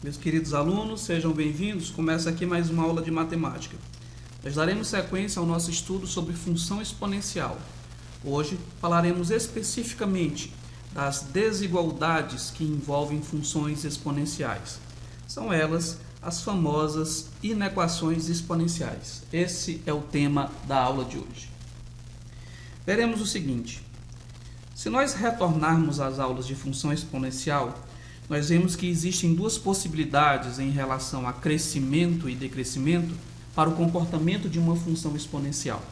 Meus queridos alunos, sejam bem-vindos. Começa aqui mais uma aula de matemática. Nós daremos sequência ao nosso estudo sobre função exponencial. Hoje falaremos especificamente das desigualdades que envolvem funções exponenciais. São elas as famosas inequações exponenciais. Esse é o tema da aula de hoje. Veremos o seguinte: se nós retornarmos às aulas de função exponencial, nós vemos que existem duas possibilidades em relação a crescimento e decrescimento para o comportamento de uma função exponencial.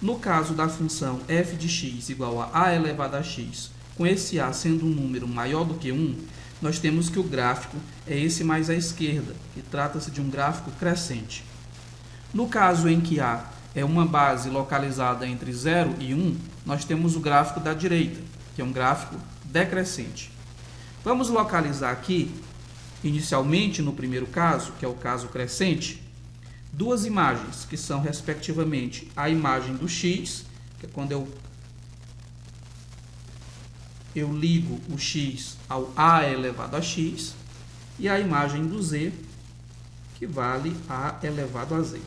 No caso da função f de x igual a a elevado a x, com esse a sendo um número maior do que 1, nós temos que o gráfico é esse mais à esquerda, que trata-se de um gráfico crescente. No caso em que a é uma base localizada entre 0 e 1, nós temos o gráfico da direita, que é um gráfico decrescente. Vamos localizar aqui, inicialmente no primeiro caso, que é o caso crescente, duas imagens, que são respectivamente a imagem do x, que é quando eu ligo o x ao a elevado a x, e a imagem do z, que vale a elevado a z.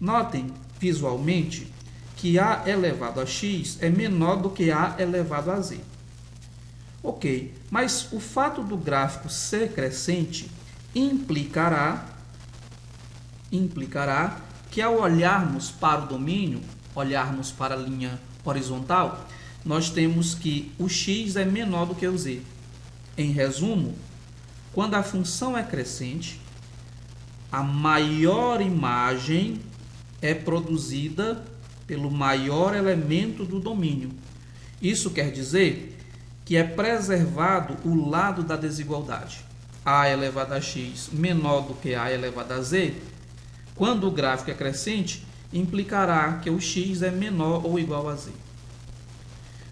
Notem visualmente que a elevado a x é menor do que a elevado a z. Ok, mas o fato do gráfico ser crescente implicará que ao olharmos para o domínio, olharmos para a linha horizontal, nós temos que o x é menor do que o z. Em resumo, quando a função é crescente, a maior imagem é produzida pelo maior elemento do domínio. Isso quer dizer que é preservado o lado da desigualdade. A elevado a x menor do que a elevado a z, quando o gráfico é crescente, implicará que o x é menor ou igual a z.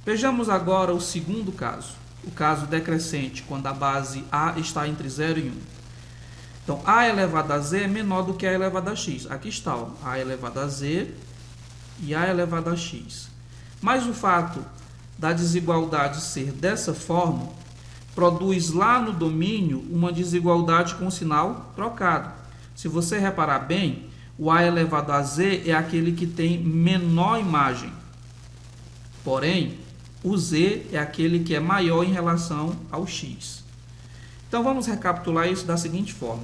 Vejamos agora o segundo caso, o caso decrescente, quando a base a está entre 0 e 1. Então, a elevado a z é menor do que a elevado a x. Aqui está, ó, a elevado a z e a elevado a x. Mas o fato da desigualdade ser dessa forma produz lá no domínio uma desigualdade com o sinal trocado. Se você reparar bem, o a elevado a z é aquele que tem menor imagem. Porém, o z é aquele que é maior em relação ao x. Então, vamos recapitular isso da seguinte forma.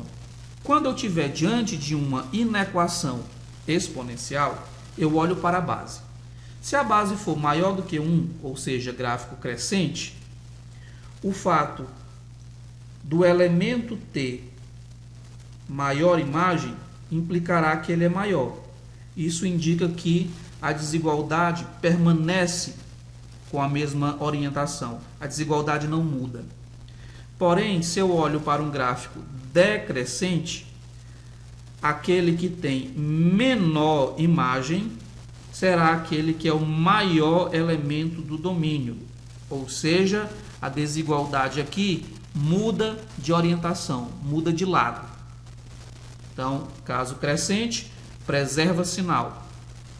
Quando eu estiver diante de uma inequação exponencial, eu olho para a base. Se a base for maior do que 1, ou seja, gráfico crescente, o fato do elemento ter maior imagem implicará que ele é maior. Isso indica que a desigualdade permanece com a mesma orientação. A desigualdade não muda. Porém, se eu olho para um gráfico decrescente, aquele que tem menor imagem será aquele que é o maior elemento do domínio. Ou seja, a desigualdade aqui muda de orientação, muda de lado. Então, caso crescente, preserva sinal.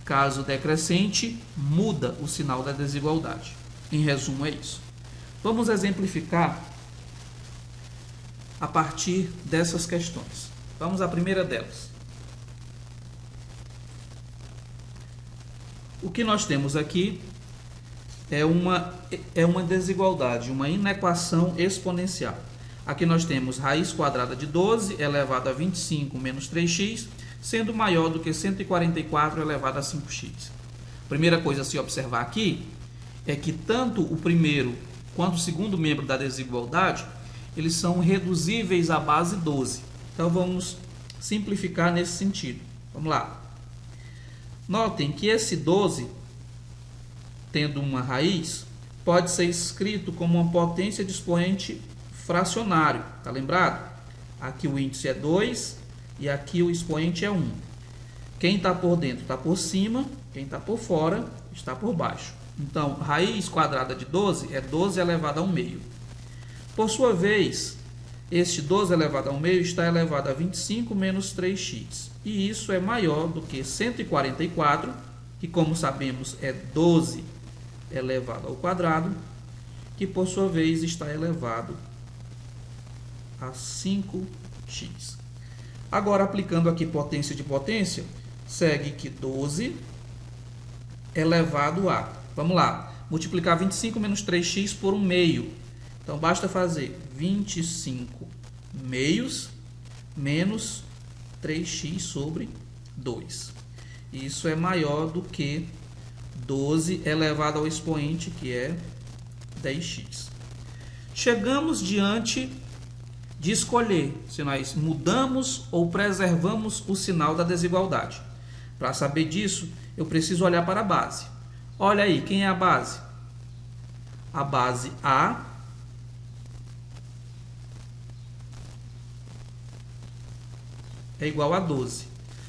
Caso decrescente, muda o sinal da desigualdade. Em resumo, é isso. Vamos exemplificar a partir dessas questões. Vamos à primeira delas. O que nós temos aqui é uma desigualdade, uma inequação exponencial. Aqui nós temos raiz quadrada de 12 elevado a 25 menos 3x, sendo maior do que 144 elevado a 5x. Primeira coisa a se observar aqui é que tanto o primeiro quanto o segundo membro da desigualdade, eles são reduzíveis à base 12. Então, vamos simplificar nesse sentido. Vamos lá. Notem que esse 12, tendo uma raiz, pode ser escrito como uma potência de expoente fracionário. Tá lembrado? Aqui o índice é 2 e aqui o expoente é 1. Quem está por dentro está por cima, quem está por fora está por baixo. Então, raiz quadrada de 12 é 12 elevado a 1 meio. Por sua vez, este 12 elevado a 1 meio está elevado a 25 menos 3x. E isso é maior do que 144, que como sabemos é 12 elevado ao quadrado, que por sua vez está elevado a 5x. Agora, aplicando aqui potência de potência, segue que 12 elevado a... Vamos lá, multiplicar 25 menos 3x por 1 meio. Então, basta fazer 25 meios menos 3x sobre 2. Isso é maior do que 12 elevado ao expoente, que é 10x. Chegamos diante de escolher se nós mudamos ou preservamos o sinal da desigualdade. Para saber disso, eu preciso olhar para a base. Olha aí, quem é a base? A base A é igual a 12.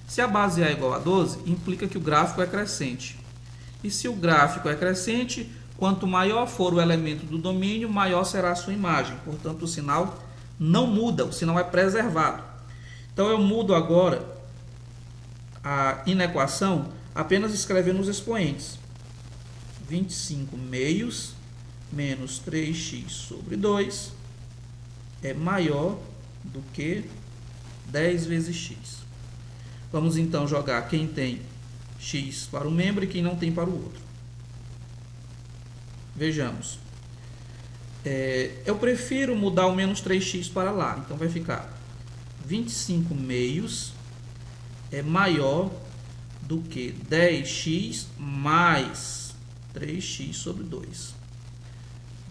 Se a base A é igual a 12, implica que o gráfico é crescente. E se o gráfico é crescente, quanto maior for o elemento do domínio, maior será a sua imagem. Portanto, o sinal não muda, o sinal é preservado. Então, eu mudo agora a inequação apenas escrevendo os expoentes. 25 meios menos 3x sobre 2 é maior do que 10 vezes x. Vamos então jogar quem tem x para um membro e quem não tem para o outro. Vejamos. Eu prefiro mudar o menos 3x para lá. Então vai ficar 25 meios é maior do que 10x mais 3x sobre 2.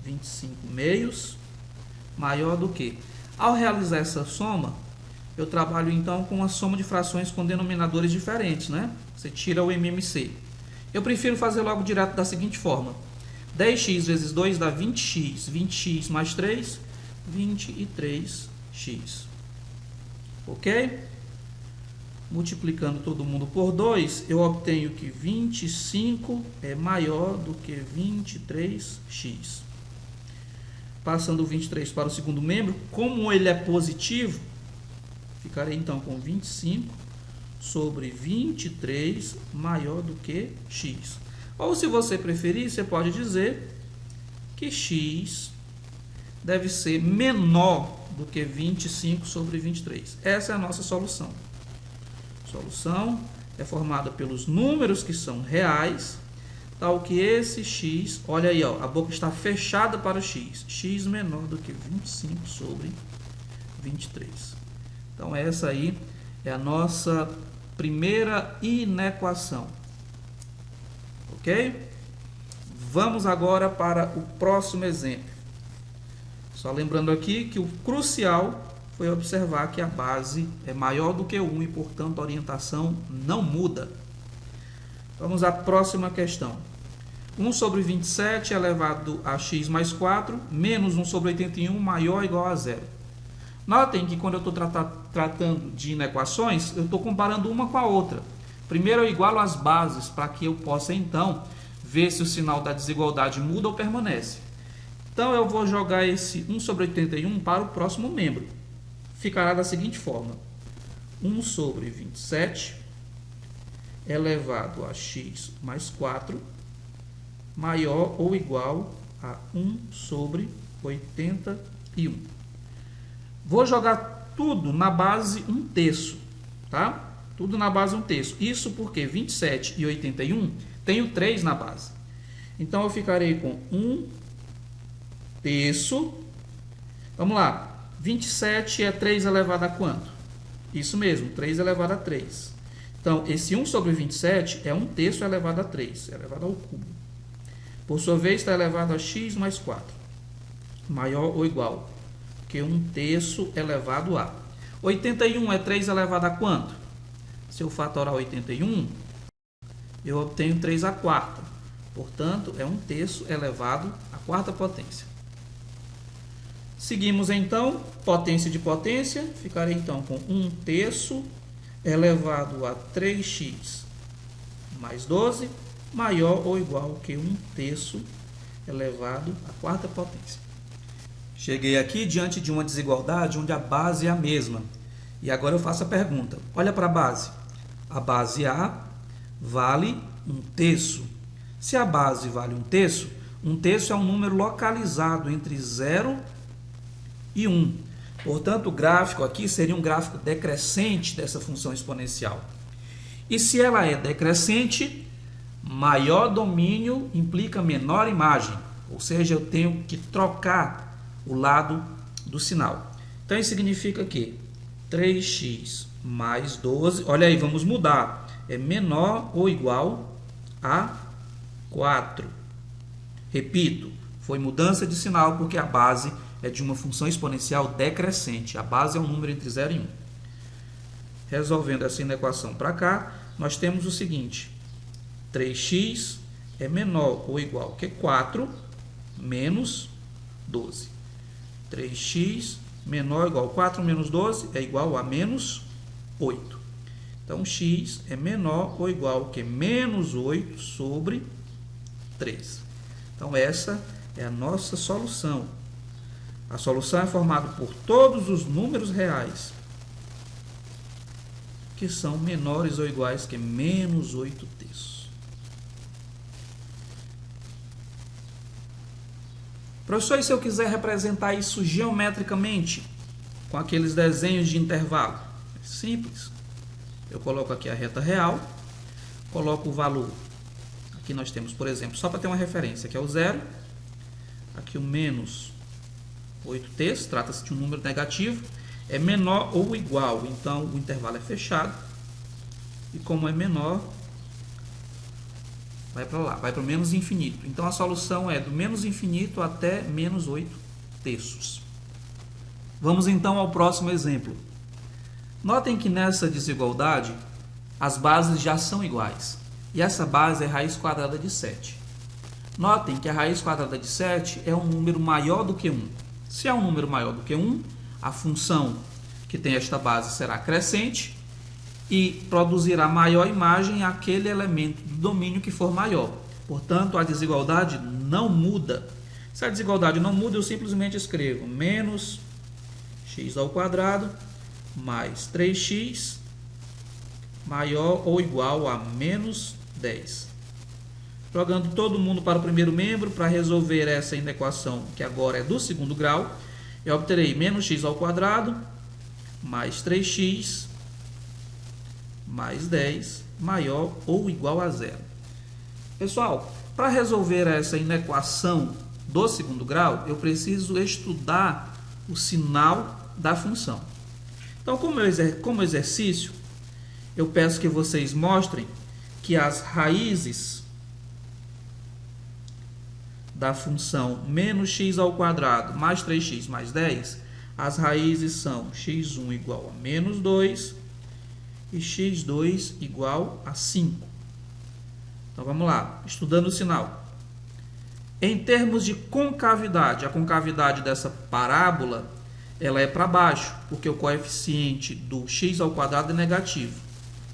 25 meios maior do que. Ao realizar essa soma, eu trabalho então com uma soma de frações com denominadores diferentes, né? Você tira o MMC. Eu prefiro fazer logo direto da seguinte forma. 10x vezes 2 dá 20x. 20x mais 3, 23x. Ok? Multiplicando todo mundo por 2, eu obtenho que 25 é maior do que 23x. Passando o 23 para o segundo membro, como ele é positivo, ficarei então com 25 sobre 23 maior do que x. Ou se você preferir, você pode dizer que x deve ser menor do que 25 sobre 23. Essa é a nossa solução. A solução é formada pelos números que são reais, tal que esse x, olha aí, ó, a boca está fechada para o x. X menor do que 25 sobre 23. Então, essa aí é a nossa primeira inequação. Ok? Vamos agora para o próximo exemplo. Só lembrando aqui que o crucial foi observar que a base é maior do que 1 e, portanto, a orientação não muda. Vamos à próxima questão. 1 sobre 27 elevado a x mais 4, menos 1 sobre 81 maior ou igual a 0. Notem que quando eu estou tratando de inequações, eu estou comparando uma com a outra. Primeiro eu igualo as bases para que eu possa, então, ver se o sinal da desigualdade muda ou permanece. Então, eu vou jogar esse 1 sobre 81 para o próximo membro. Ficará da seguinte forma. 1 sobre 27 elevado a x mais 4 maior ou igual a 1 sobre 81. Vou jogar tudo na base 1/3, tá? Tudo na base 1/3. Isso porque 27 e 81 tem o 3 na base. Então, eu ficarei com 1/3. Vamos lá. 27 é 3 elevado a quanto? Isso mesmo, 3 elevado a 3. Então, esse 1 sobre 27 é 1/3 elevado a 3, elevado ao cubo. Por sua vez, está elevado a x mais 4. Maior ou igual que 1/3 elevado a. 81 é 3 elevado a quanto? Se eu fatorar 81, eu obtenho 3 à quarta. Portanto, é 1/3 elevado à quarta potência. Seguimos então, potência de potência. Ficarei então com 1/3 elevado a 3x mais 12, maior ou igual que 1/3 elevado à quarta potência. Cheguei aqui diante de uma desigualdade onde a base é a mesma. E agora eu faço a pergunta. Olha para a base. A base A vale 1/3. Se a base vale 1/3 é um número localizado entre 0 e 1. Portanto, o gráfico aqui seria um gráfico decrescente dessa função exponencial. E se ela é decrescente, maior domínio implica menor imagem, ou seja, eu tenho que trocar o lado do sinal. Então, isso significa que 3x mais 12, olha aí, vamos mudar, é menor ou igual a 4. Repito, foi mudança de sinal porque a base é de uma função exponencial decrescente. A base é um número entre 0 e 1. Resolvendo essa inequação para cá, nós temos o seguinte: 3x é menor ou igual que 4 menos 12. 3x menor ou igual a 4 menos 12 é igual a menos 8. Então, x é menor ou igual que menos 8 sobre 3. Então, essa é a nossa solução. A solução é formada por todos os números reais que são menores ou iguais que menos 8 terços. Professor, e se eu quiser representar isso geometricamente, com aqueles desenhos de intervalo? É simples. Eu coloco aqui a reta real, coloco o valor. Aqui nós temos, por exemplo, só para ter uma referência, aqui é o 0, aqui o menos 8 terços, trata-se de um número negativo, é menor ou igual, então o intervalo é fechado, e como é menor, vai para lá, vai para o menos infinito. Então a solução é do menos infinito até menos 8 terços. Vamos então ao próximo exemplo. Notem que nessa desigualdade, as bases já são iguais, e essa base é raiz quadrada de 7. Notem que a raiz quadrada de 7 é um número maior do que 1. Se é um número maior do que 1, a função que tem esta base será crescente e produzirá maior imagem àquele elemento do domínio que for maior. Portanto, a desigualdade não muda. Se a desigualdade não muda, eu simplesmente escrevo menos x ao quadrado mais 3x maior ou igual a menos 10. Jogando todo mundo para o primeiro membro, para resolver essa inequação, que agora é do segundo grau, eu obterei menos x ao quadrado mais 3x mais 10 maior ou igual a 0. Pessoal, para resolver essa inequação do segundo grau, eu preciso estudar o sinal da função. Então, como exercício, eu peço que vocês mostrem que as raízes da função menos x ao quadrado mais 3x mais 10, as raízes são x1 igual a menos 2 e x2 igual a 5. Então, vamos lá, estudando o sinal. Em termos de concavidade, a concavidade dessa parábola, ela é para baixo, porque o coeficiente do x ao quadrado é negativo.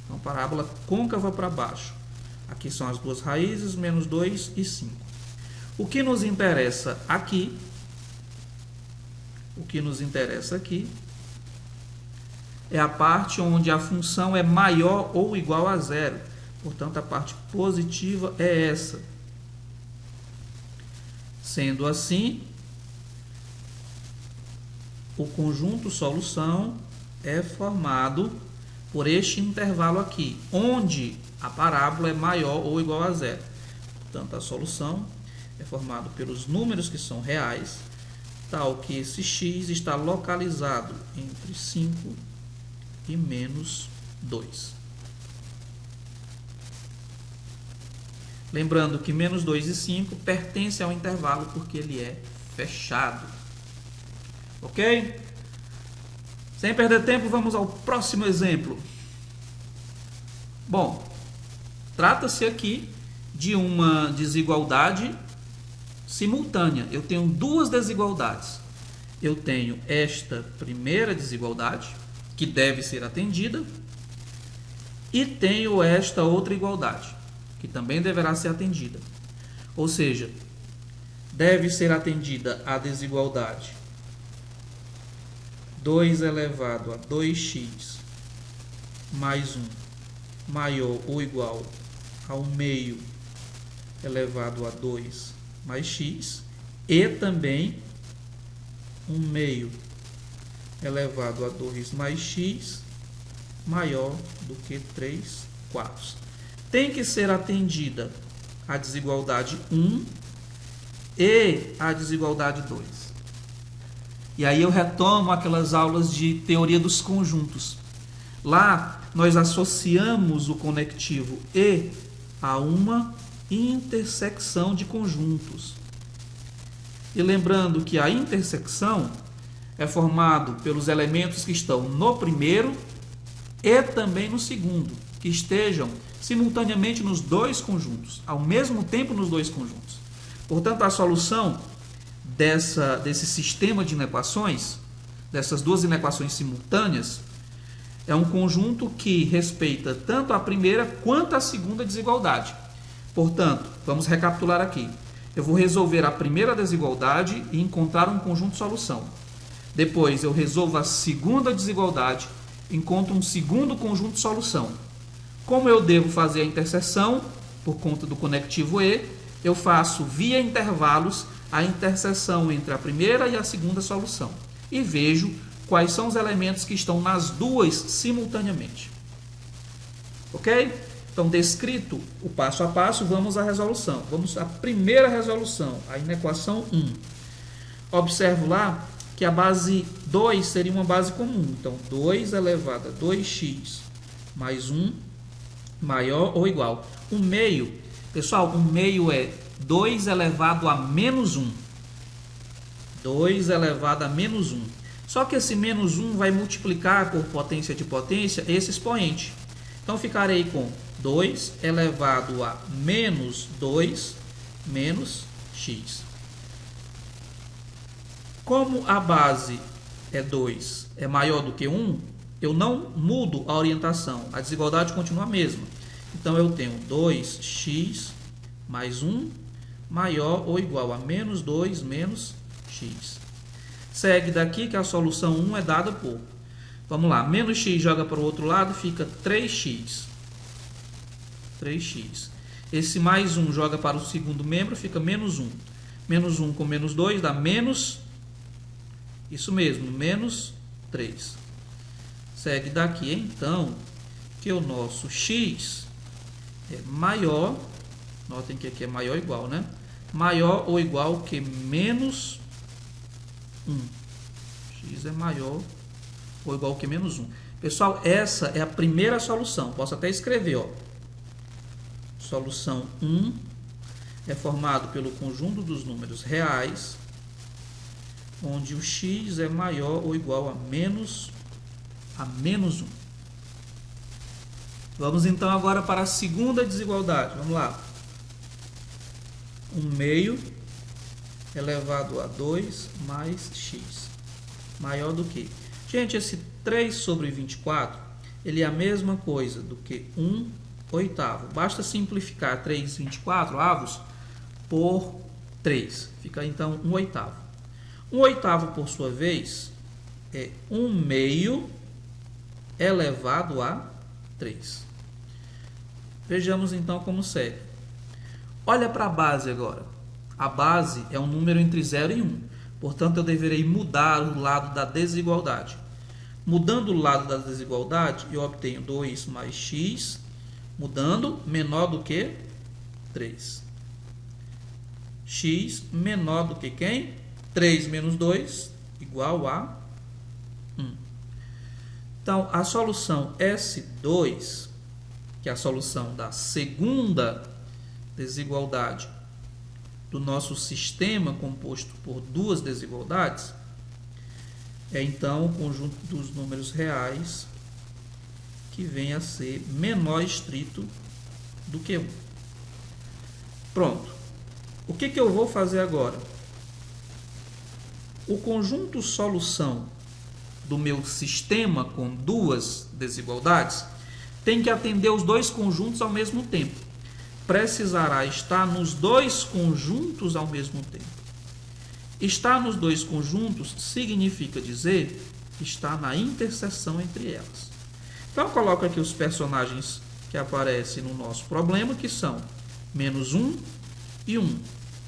Então, parábola côncava para baixo. Aqui são as duas raízes, menos 2 e 5. O que nos interessa aqui, é a parte onde a função é maior ou igual a 0. Portanto, a parte positiva é essa. Sendo assim, o conjunto solução é formado por este intervalo aqui, onde a parábola é maior ou igual a 0. Portanto, a solução é formada pelos números que são reais, tal que esse x está localizado entre 5 e menos 2. Lembrando que menos 2 e 5 pertencem ao intervalo porque ele é fechado. Ok? Sem perder tempo, vamos ao próximo exemplo. Bom, trata-se aqui de uma desigualdade simultânea. Eu tenho duas desigualdades. Eu tenho esta primeira desigualdade, que deve ser atendida, e tenho esta outra igualdade, que também deverá ser atendida. Ou seja, deve ser atendida a desigualdade 2 elevado a 2x mais 1 maior ou igual a 1 meio elevado a 2 mais x, e também 1 meio elevado a 2 mais x maior do que 3/4. Tem que ser atendida a desigualdade 1 e a desigualdade 2. E aí eu retomo aquelas aulas de teoria dos conjuntos. Lá nós associamos o conectivo e a uma intersecção de conjuntos. E lembrando que a intersecção é formado pelos elementos que estão no primeiro e também no segundo, que estejam simultaneamente nos dois conjuntos, ao mesmo tempo nos dois conjuntos. Portanto, a solução desse sistema de inequações, dessas duas inequações simultâneas, é um conjunto que respeita tanto a primeira quanto a segunda desigualdade. Portanto, vamos recapitular aqui. Eu vou resolver a primeira desigualdade e encontrar um conjunto de solução. Depois, eu resolvo a segunda desigualdade, encontro um segundo conjunto de solução. Como eu devo fazer a interseção, por conta do conectivo e, eu faço via intervalos a interseção entre a primeira e a segunda solução. E vejo quais são os elementos que estão nas duas simultaneamente. Ok? Então, descrito o passo a passo, vamos à resolução. Vamos à primeira resolução, a inequação 1. Observo lá que a base 2 seria uma base comum. Então, 2 elevado a 2x mais 1 maior ou igual. O meio, pessoal, o meio é 2 elevado a menos 1. 2 elevado a menos 1. Só que esse menos 1 vai multiplicar por potência de potência esse expoente. Então, ficarei com 2 elevado a menos 2 menos x. Como a base é 2, é maior do que 1, eu não mudo a orientação. A desigualdade continua a mesma. Então, eu tenho 2x mais 1 maior ou igual a menos 2 menos x. Segue daqui que a solução 1 é dada por... Vamos lá, menos x joga para o outro lado, fica 3x. 3x. Esse mais 1 joga para o segundo membro, fica menos 1. Menos 1 com menos 2 dá menos... Isso mesmo, menos 3. Segue daqui, então, que o nosso x é maior... Notem que aqui é maior ou igual, né? Maior ou igual que menos 1. X é maior ou igual que menos 1. Pessoal, essa é a primeira solução. Posso até escrever, ó. Solução 1 é formado pelo conjunto dos números reais, onde o x é maior ou igual a menos 1. Vamos então agora para a segunda desigualdade. Vamos lá. 1 meio elevado a 2 mais x. Maior do que... Gente, esse 3 sobre 24, ele é a mesma coisa do que 1 oitavo. Basta simplificar 3 24 avos por 3. Fica então 1 oitavo. 1 oitavo, por sua vez, é 1 meio elevado a 3. Vejamos então como segue. Olha para a base agora. A base é um número entre 0 e 1. Portanto, eu deverei mudar o lado da desigualdade. Mudando o lado da desigualdade, eu obtenho 2 mais x, mudando, menor do que 3. X menor do que quem? 3 menos 2, igual a 1. Então, a solução S2, que é a solução da segunda desigualdade do nosso sistema composto por duas desigualdades, é então o conjunto dos números reais que vem a ser menor estrito do que 1. Pronto. O que eu vou fazer agora? O conjunto solução do meu sistema com duas desigualdades tem que atender os dois conjuntos ao mesmo tempo. Precisará estar nos dois conjuntos ao mesmo tempo. Estar nos dois conjuntos significa dizer que está na interseção entre elas. Então, eu coloco aqui os personagens que aparecem no nosso problema, que são menos 1 e 1.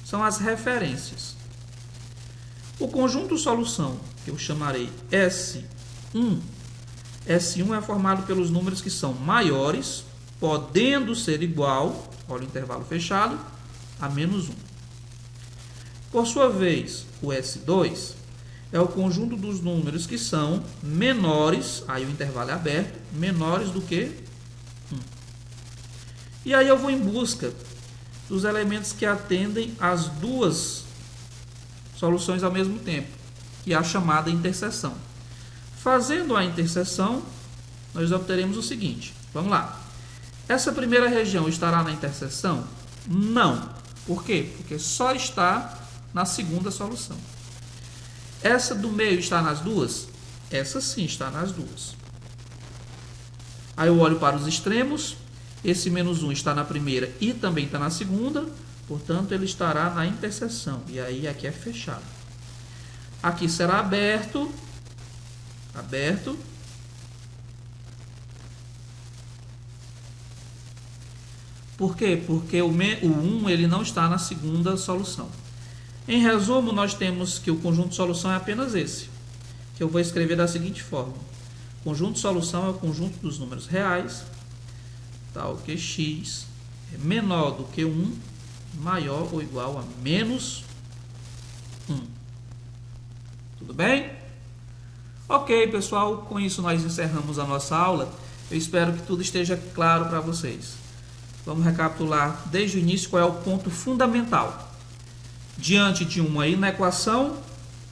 São as referências. O conjunto solução, que eu chamarei S1, S1 é formado pelos números que são maiores, podendo ser igual, olha o intervalo fechado, a menos 1. Por sua vez, o S2 é o conjunto dos números que são menores, aí o intervalo é aberto, menores do que 1. E aí eu vou em busca dos elementos que atendem às duas soluções ao mesmo tempo, que é a chamada interseção. Fazendo a interseção, nós obteremos o seguinte. Vamos lá. Essa primeira região estará na interseção? Não. Por quê? Porque só está na segunda solução. Essa do meio está nas duas? Essa sim está nas duas. Aí eu olho para os extremos. Esse menos 1 está na primeira e também está na segunda. Portanto, ele estará na interseção. E aí aqui é fechado. Aqui será aberto. Aberto. Por quê? Porque o 1 ele não está na segunda solução. Em resumo, nós temos que o conjunto de solução é apenas esse, que eu vou escrever da seguinte forma. O conjunto de solução é o conjunto dos números reais, tal que x é menor do que 1, maior ou igual a menos 1. Tudo bem? Ok, pessoal, com isso nós encerramos a nossa aula. Eu espero que tudo esteja claro para vocês. Vamos recapitular desde o início qual é o ponto fundamental. Diante de uma inequação,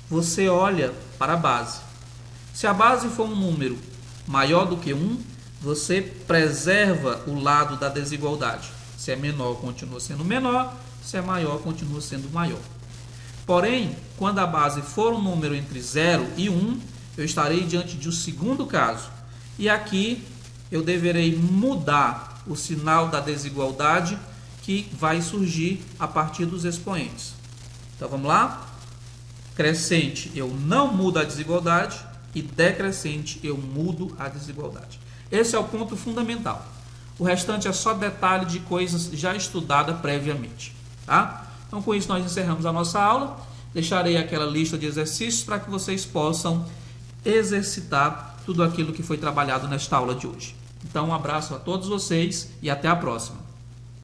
você olha para a base. Se a base for um número maior do que 1, você preserva o lado da desigualdade. Se é menor, continua sendo menor. Se é maior, continua sendo maior. Porém, quando a base for um número entre 0 e 1, eu estarei diante de um segundo caso. E aqui eu deverei mudar o sinal da desigualdade que vai surgir a partir dos expoentes. Então vamos lá? Crescente eu não mudo a desigualdade e decrescente eu mudo a desigualdade. Esse é o ponto fundamental. O restante é só detalhe de coisas já estudadas previamente. Tá? Então com isso nós encerramos a nossa aula. Deixarei aquela lista de exercícios para que vocês possam exercitar tudo aquilo que foi trabalhado nesta aula de hoje. Então um abraço a todos vocês e até a próxima.